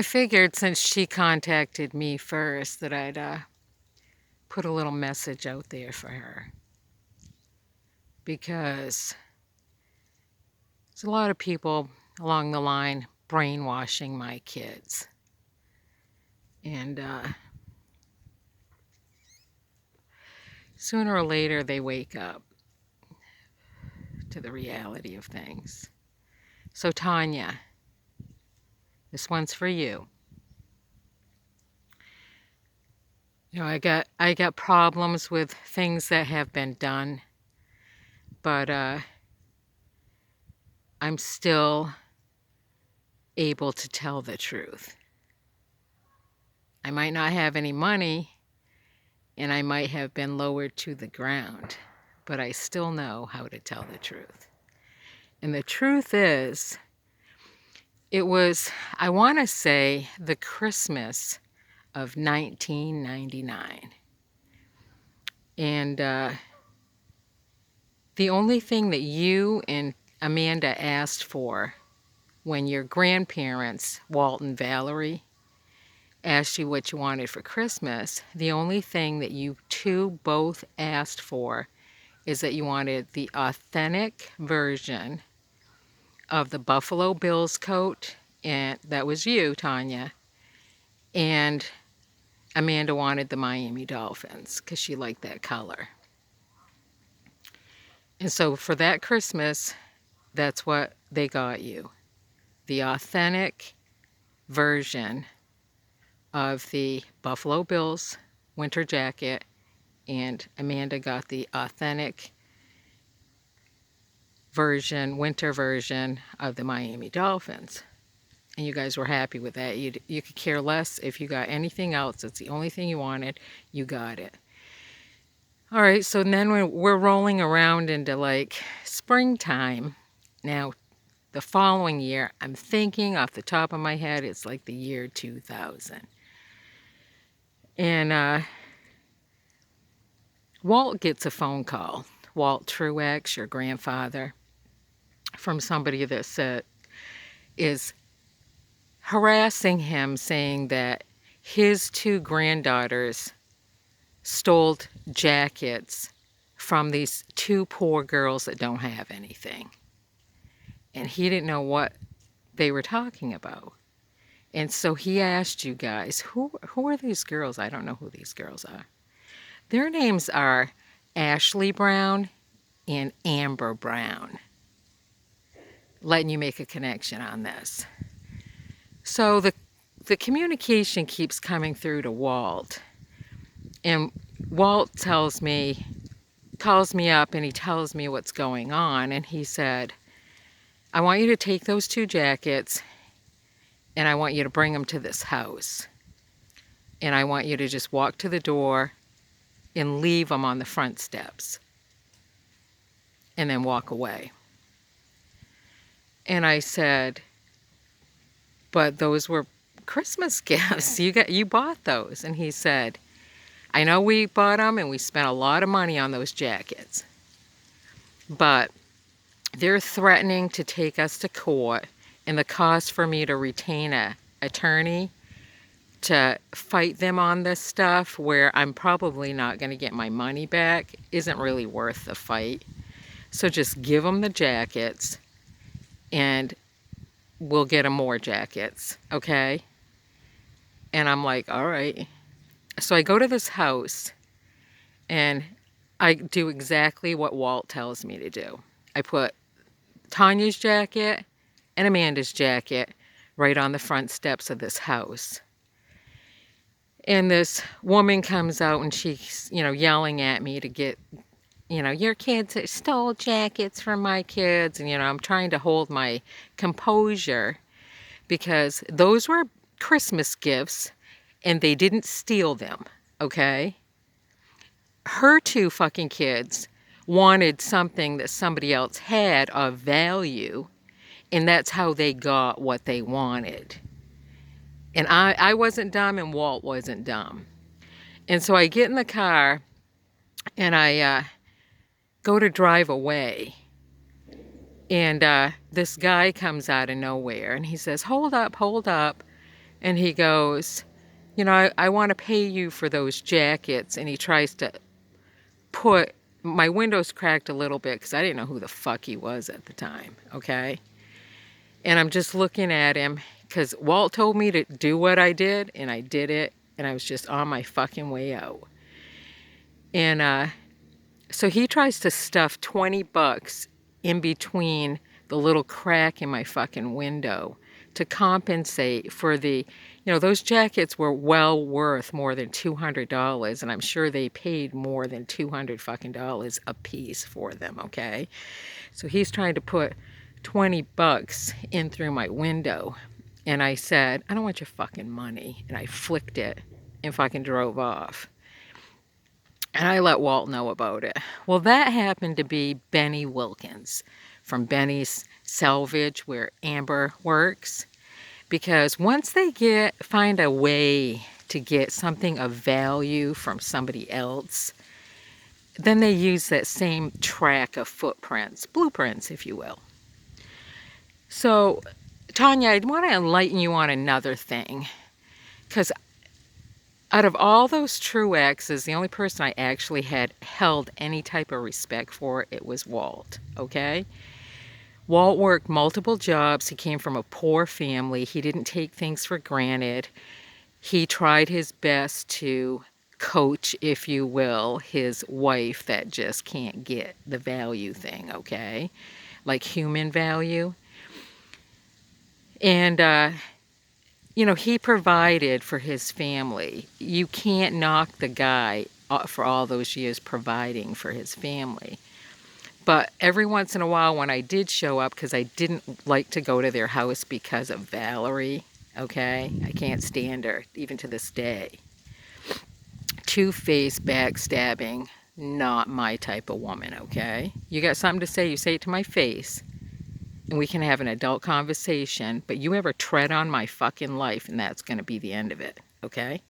I figured since she contacted me first that I'd put a little message out there for her, because there's a lot of people along the line brainwashing my kids. And sooner or later they wake up to the reality of things. So Tanya, this one's for you. You know, I got problems with things that have been done, but I'm still able to tell the truth. I might not have any money, and I might have been lowered to the ground, but I still know how to tell the truth. And the truth is, it was, I want to say, the Christmas of 1999. And the only thing that you and Amanda asked for when your grandparents, Walt and Valerie, asked you what you wanted for Christmas, the only thing that you two both asked for is that you wanted the authentic version of the Buffalo Bills coat, and that was you, Tanya, and Amanda wanted the Miami Dolphins because she liked that color. And so for that Christmas, that's what they got you. The authentic version of the Buffalo Bills winter jacket, and Amanda got the authentic version, winter version of the Miami Dolphins. And you guys were happy with that. You could care less if you got anything else. It's the only thing you wanted. You got it. All right, so then we're rolling around into like springtime. Now, the following year, I'm thinking off the top of my head, it's like the year 2000. And Walt gets a phone call. Walt Truax, your grandfather, from somebody that is harassing him, saying that his two granddaughters stole jackets from these two poor girls that don't have anything. And he didn't know what they were talking about. And so he asked you guys, who are these girls? I don't know who these girls are. Their names are Ashley Brown and Amber Brown. Letting you make a connection on this. So the communication keeps coming through to Walt. And Walt calls me up and he tells me what's going on. And he said, I want you to take those two jackets and I want you to bring them to this house. And I want you to just walk to the door and leave them on the front steps. And then walk away. And I said, but those were Christmas gifts. You bought those. And he said, I know we bought them and we spent a lot of money on those jackets. But they're threatening to take us to court, and the cost for me to retain an attorney to fight them on this stuff, where I'm probably not going to get my money back, isn't really worth the fight. So just give them the jackets and we'll get them more jackets, okay? And I'm like, all right. So I go to this house and I do exactly what Walt tells me to do. I put Tanya's jacket and Amanda's jacket right on the front steps of this house. And this woman comes out and she's, yelling at me to get, your kids stole jackets from my kids. And, I'm trying to hold my composure because those were Christmas gifts and they didn't steal them, okay? Her two fucking kids wanted something that somebody else had of value, and that's how they got what they wanted. And I wasn't dumb and Walt wasn't dumb. And so I get in the car and I go to drive away. And this guy comes out of nowhere and he says, hold up. And he goes, you know, I want to pay you for those jackets. And he tries to put, my windows cracked a little bit because I didn't know who the fuck he was at the time, okay? And I'm just looking at him because Walt told me to do what I did, and I did it, and I was just on my fucking way out. And so he tries to stuff 20 bucks in between the little crack in my fucking window to compensate for the, you know, those jackets were well worth more than $200, and I'm sure they paid more than $200 fucking dollars a piece for them, okay? So he's trying to put 20 bucks in through my window, and I said, I don't want your fucking money, and I flicked it and fucking drove off. And I let Walt know about it. Well, that happened to be Benny Wilkins from Benny's Salvage, where Amber works. Because once they find a way to get something of value from somebody else, then they use that same track of footprints, blueprints, if you will. So, Tanya, I want to enlighten you on another thing. Because out of all those Truaxes, the only person I actually had held any type of respect for, it was Walt, okay? Walt worked multiple jobs. He came from a poor family. He didn't take things for granted. He tried his best to coach, if you will, his wife that just can't get the value thing, okay? Like human value. And, you know, he provided for his family. You can't knock the guy for all those years providing for his family. But every once in a while when I did show up, because I didn't like to go to their house because of Valerie, okay? I can't stand her, even to this day. Two-faced, backstabbing, not my type of woman, okay? You got something to say, you say it to my face, and we can have an adult conversation, but you ever tread on my fucking life, and that's going to be the end of it, okay?